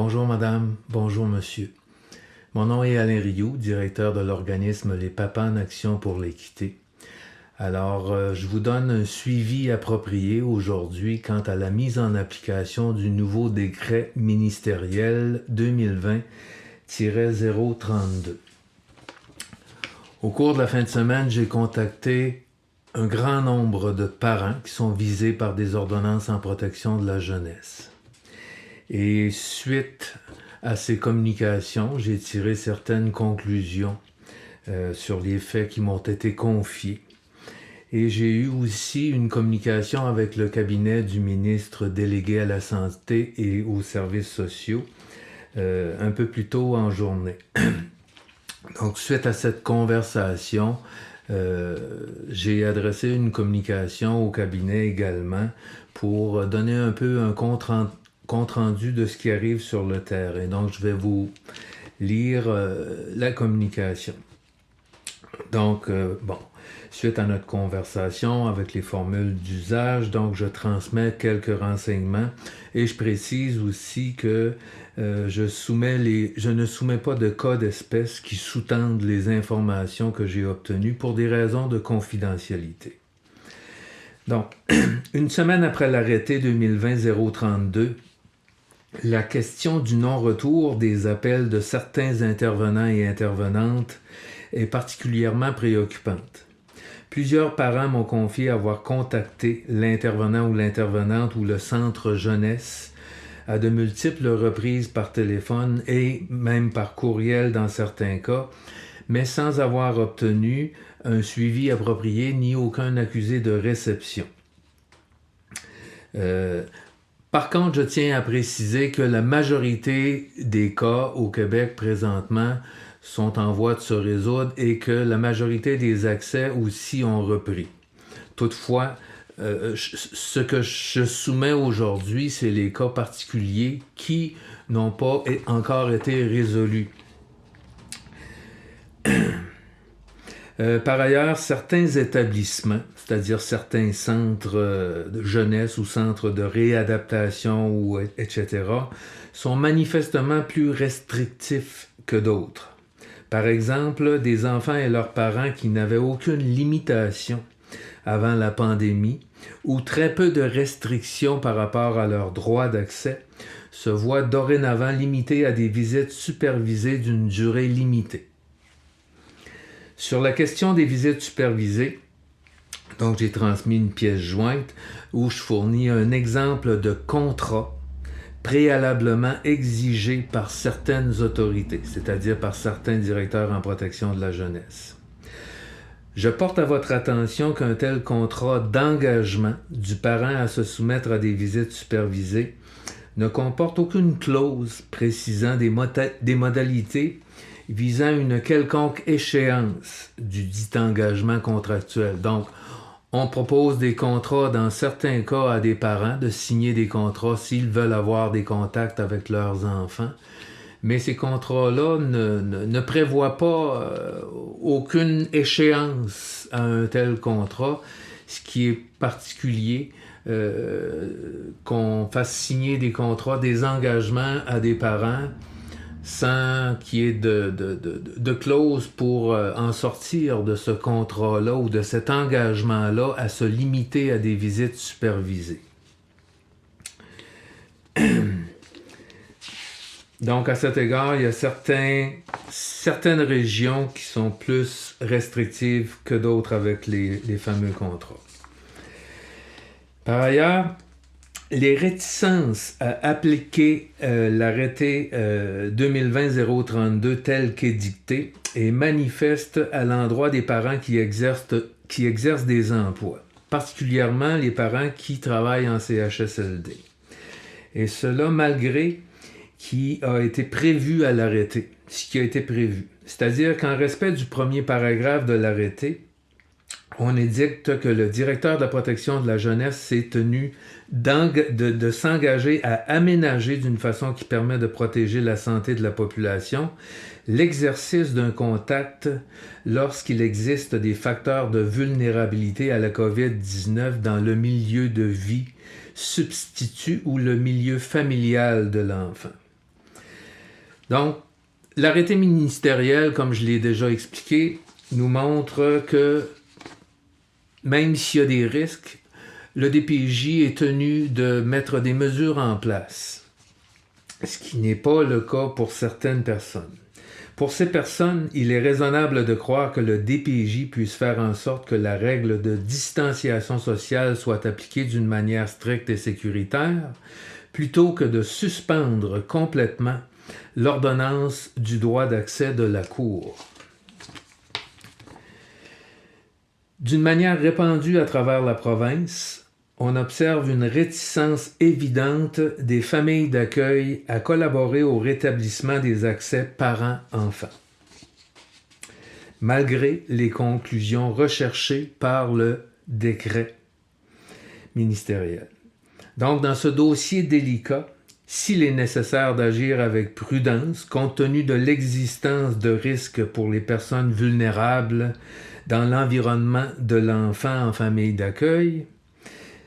Bonjour madame, bonjour monsieur. Mon nom est Alain Rioux, directeur de l'organisme Les Papas en Action pour l'équité. Alors, je vous donne un suivi approprié aujourd'hui quant à la mise en application du nouveau décret ministériel 2020-032. Au cours de la fin de semaine, j'ai contacté un grand nombre de parents qui sont visés par des ordonnances en protection de la jeunesse. Et suite à ces communications, j'ai tiré certaines conclusions sur les faits qui m'ont été confiés. Et j'ai eu aussi une communication avec le cabinet du ministre délégué à la Santé et aux services sociaux un peu plus tôt en journée. Donc, suite à cette conversation, j'ai adressé une communication au cabinet également pour donner un peu un compte rendu de ce qui arrive sur le terrain. Donc, je vais vous lire la communication. Donc, suite à notre conversation avec les formules d'usage, donc je transmets quelques renseignements et je précise aussi que je ne soumets pas de cas d'espèce qui sous-tendent les informations que j'ai obtenues pour des raisons de confidentialité. Donc, une semaine après l'arrêté 2020-032, la question du non-retour des appels de certains intervenants et intervenantes est particulièrement préoccupante. Plusieurs parents m'ont confié avoir contacté l'intervenant ou l'intervenante ou le centre jeunesse à de multiples reprises par téléphone et même par courriel dans certains cas, mais sans avoir obtenu un suivi approprié ni aucun accusé de réception. Par contre, je tiens à préciser que la majorité des cas au Québec présentement sont en voie de se résoudre et que la majorité des accès aussi ont repris. Toutefois, ce que je soumets aujourd'hui, c'est les cas particuliers qui n'ont pas encore été résolus. Par ailleurs, certains établissements, c'est-à-dire certains centres de jeunesse ou centres de réadaptation, etc., sont manifestement plus restrictifs que d'autres. Par exemple, des enfants et leurs parents qui n'avaient aucune limitation avant la pandémie ou très peu de restrictions par rapport à leur droit d'accès se voient dorénavant limités à des visites supervisées d'une durée limitée. Sur la question des visites supervisées, donc j'ai transmis une pièce jointe où je fournis un exemple de contrat préalablement exigé par certaines autorités, c'est-à-dire par certains directeurs en protection de la jeunesse. Je porte à votre attention qu'un tel contrat d'engagement du parent à se soumettre à des visites supervisées ne comporte aucune clause précisant des modalités visant une quelconque échéance du dit engagement contractuel. Donc, on propose des contrats dans certains cas à des parents de signer des contrats s'ils veulent avoir des contacts avec leurs enfants. Mais ces contrats-là ne prévoient pas aucune échéance à un tel contrat, ce qui est particulier qu'on fasse signer des contrats, des engagements à des parents sans qu'il y ait de clause pour en sortir de ce contrat-là ou de cet engagement-là à se limiter à des visites supervisées. Donc, à cet égard, il y a certaines régions qui sont plus restrictives que d'autres avec les fameux contrats. Par ailleurs, les réticences à appliquer l'arrêté 2020-032 tel qu'édicté est manifeste à l'endroit des parents qui exercent des emplois, particulièrement les parents qui travaillent en CHSLD. Et cela malgré qui a été prévu à l'arrêté, ce qui a été prévu. C'est-à-dire qu'en respect du premier paragraphe de l'arrêté, on édicte que le directeur de la protection de la jeunesse s'est tenu de s'engager à aménager d'une façon qui permet de protéger la santé de la population l'exercice d'un contact lorsqu'il existe des facteurs de vulnérabilité à la COVID-19 dans le milieu de vie substitut ou le milieu familial de l'enfant. Donc, l'arrêté ministériel, comme je l'ai déjà expliqué, nous montre que même s'il y a des risques, le DPJ est tenu de mettre des mesures en place, ce qui n'est pas le cas pour certaines personnes. Pour ces personnes, il est raisonnable de croire que le DPJ puisse faire en sorte que la règle de distanciation sociale soit appliquée d'une manière stricte et sécuritaire, plutôt que de suspendre complètement l'ordonnance du droit d'accès de la Cour. D'une manière répandue à travers la province, on observe une réticence évidente des familles d'accueil à collaborer au rétablissement des accès parents-enfants, malgré les conclusions recherchées par le décret ministériel. Donc, dans ce dossier délicat, s'il est nécessaire d'agir avec prudence, compte tenu de l'existence de risques pour les personnes vulnérables dans l'environnement de l'enfant en famille d'accueil,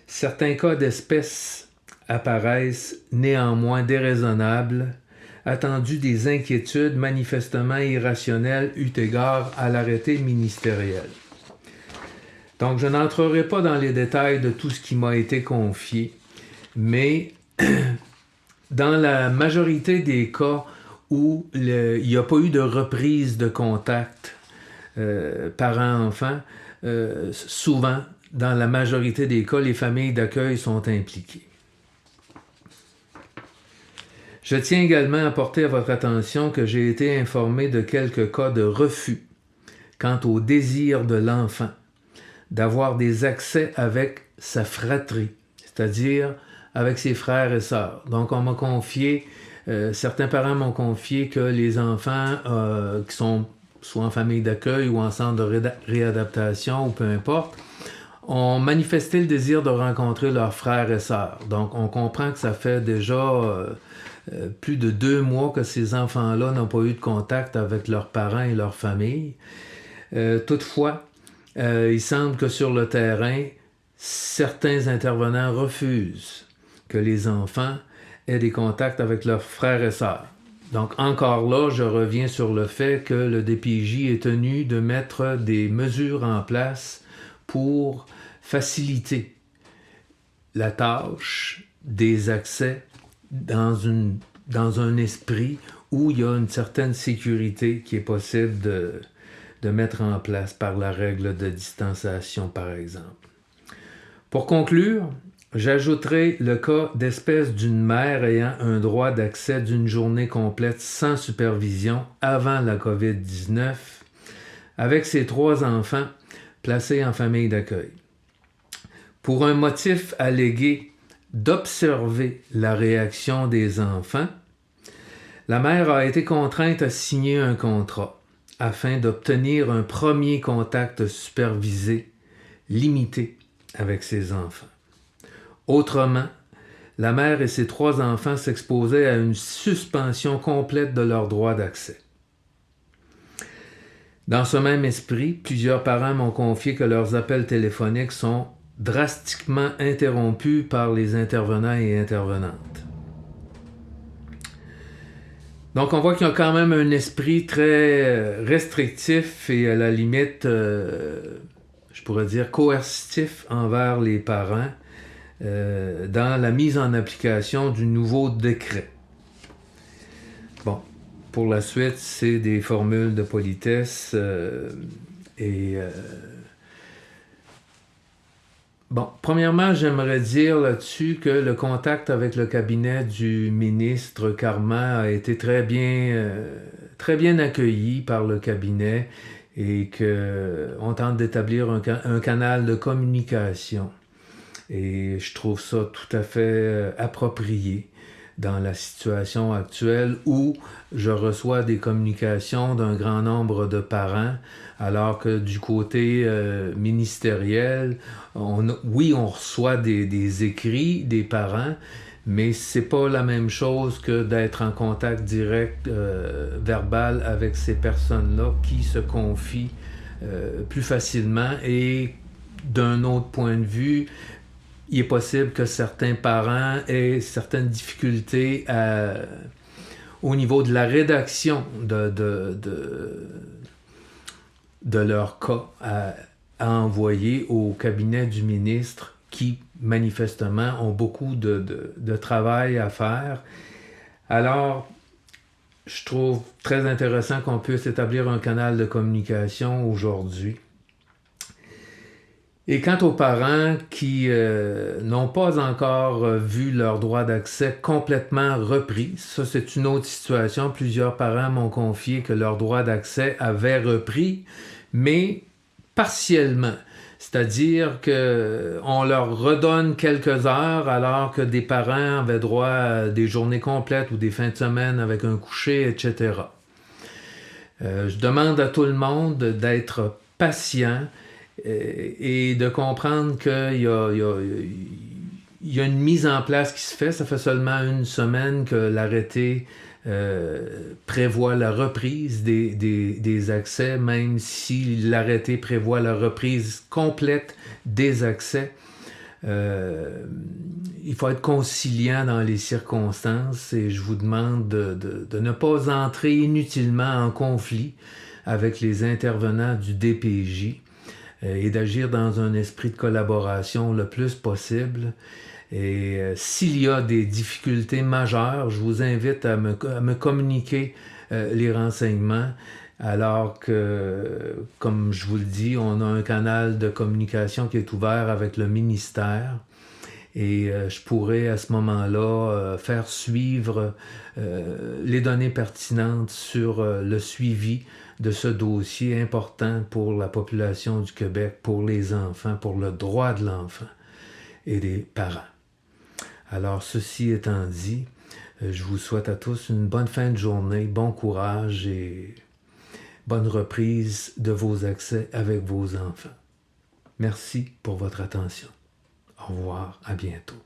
certains cas d'espèce apparaissent néanmoins déraisonnables, attendu des inquiétudes manifestement irrationnelles eu égard à l'arrêté ministériel. Donc, je n'entrerai pas dans les détails de tout ce qui m'a été confié, mais dans la majorité des cas où il n'y a pas eu de reprise de contact parents-enfants, souvent, dans la majorité des cas, les familles d'accueil sont impliquées. Je tiens également à porter à votre attention que j'ai été informé de quelques cas de refus quant au désir de l'enfant d'avoir des accès avec sa fratrie, c'est-à-dire avec ses frères et sœurs. Donc, on m'a confié, certains parents m'ont confié que les enfants qui sont soit en famille d'accueil ou en centre de réadaptation ou peu importe, ont manifesté le désir de rencontrer leurs frères et sœurs. Donc, on comprend que ça fait déjà plus de 2 mois que ces enfants-là n'ont pas eu de contact avec leurs parents et leur famille. Toutefois, il semble que sur le terrain, certains intervenants refusent que les enfants aient des contacts avec leurs frères et sœurs. Donc, encore là, je reviens sur le fait que le DPJ est tenu de mettre des mesures en place pour faciliter la tâche des accès dans un esprit où il y a une certaine sécurité qui est possible de mettre en place par la règle de distanciation, par exemple. Pour conclure, j'ajouterai le cas d'espèce d'une mère ayant un droit d'accès d'une journée complète sans supervision avant la COVID-19 avec ses 3 enfants placés en famille d'accueil. Pour un motif allégué d'observer la réaction des enfants, la mère a été contrainte à signer un contrat afin d'obtenir un premier contact supervisé limité avec ses enfants. Autrement, la mère et ses 3 enfants s'exposaient à une suspension complète de leur droit d'accès. Dans ce même esprit, plusieurs parents m'ont confié que leurs appels téléphoniques sont drastiquement interrompus par les intervenants et intervenantes. Donc, on voit qu'il y a quand même un esprit très restrictif et à la limite, je pourrais dire coercitif envers les parents dans la mise en application du nouveau décret. Bon, pour la suite, c'est des formules de politesse Bon, premièrement, j'aimerais dire là-dessus que le contact avec le cabinet du ministre Carman a été très bien accueilli par le cabinet et qu'on tente d'établir un canal de communication. Et je trouve ça tout à fait approprié dans la situation actuelle où je reçois des communications d'un grand nombre de parents, alors que du côté ministériel, on reçoit des écrits des parents, mais c'est pas la même chose que d'être en contact direct verbal avec ces personnes-là qui se confient plus facilement. Et d'un autre point de vue, il est possible que certains parents aient certaines difficultés au niveau de la rédaction de leur cas à envoyer au cabinet du ministre qui, manifestement, ont beaucoup de travail à faire. Alors, je trouve très intéressant qu'on puisse établir un canal de communication aujourd'hui. Et quant aux parents qui n'ont pas encore vu leur droit d'accès complètement repris, ça c'est une autre situation. Plusieurs parents m'ont confié que leur droit d'accès avait repris, mais partiellement. C'est-à-dire qu'on leur redonne quelques heures alors que des parents avaient droit à des journées complètes ou des fins de semaine avec un coucher, etc. Je demande à tout le monde d'être patient et de comprendre qu'il y a une mise en place qui se fait. Ça fait seulement une semaine que l'arrêté prévoit la reprise des accès, même si l'arrêté prévoit la reprise complète des accès. Il faut être conciliant dans les circonstances et je vous demande de ne pas entrer inutilement en conflit avec les intervenants du DPJ et d'agir dans un esprit de collaboration le plus possible. Et s'il y a des difficultés majeures, je vous invite à me communiquer les renseignements, alors que, comme je vous le dis, on a un canal de communication qui est ouvert avec le ministère. Et je pourrais à ce moment-là faire suivre les données pertinentes sur le suivi de ce dossier important pour la population du Québec, pour les enfants, pour le droit de l'enfant et des parents. Alors, ceci étant dit, je vous souhaite à tous une bonne fin de journée, bon courage et bonne reprise de vos accès avec vos enfants. Merci pour votre attention. Au revoir, à bientôt.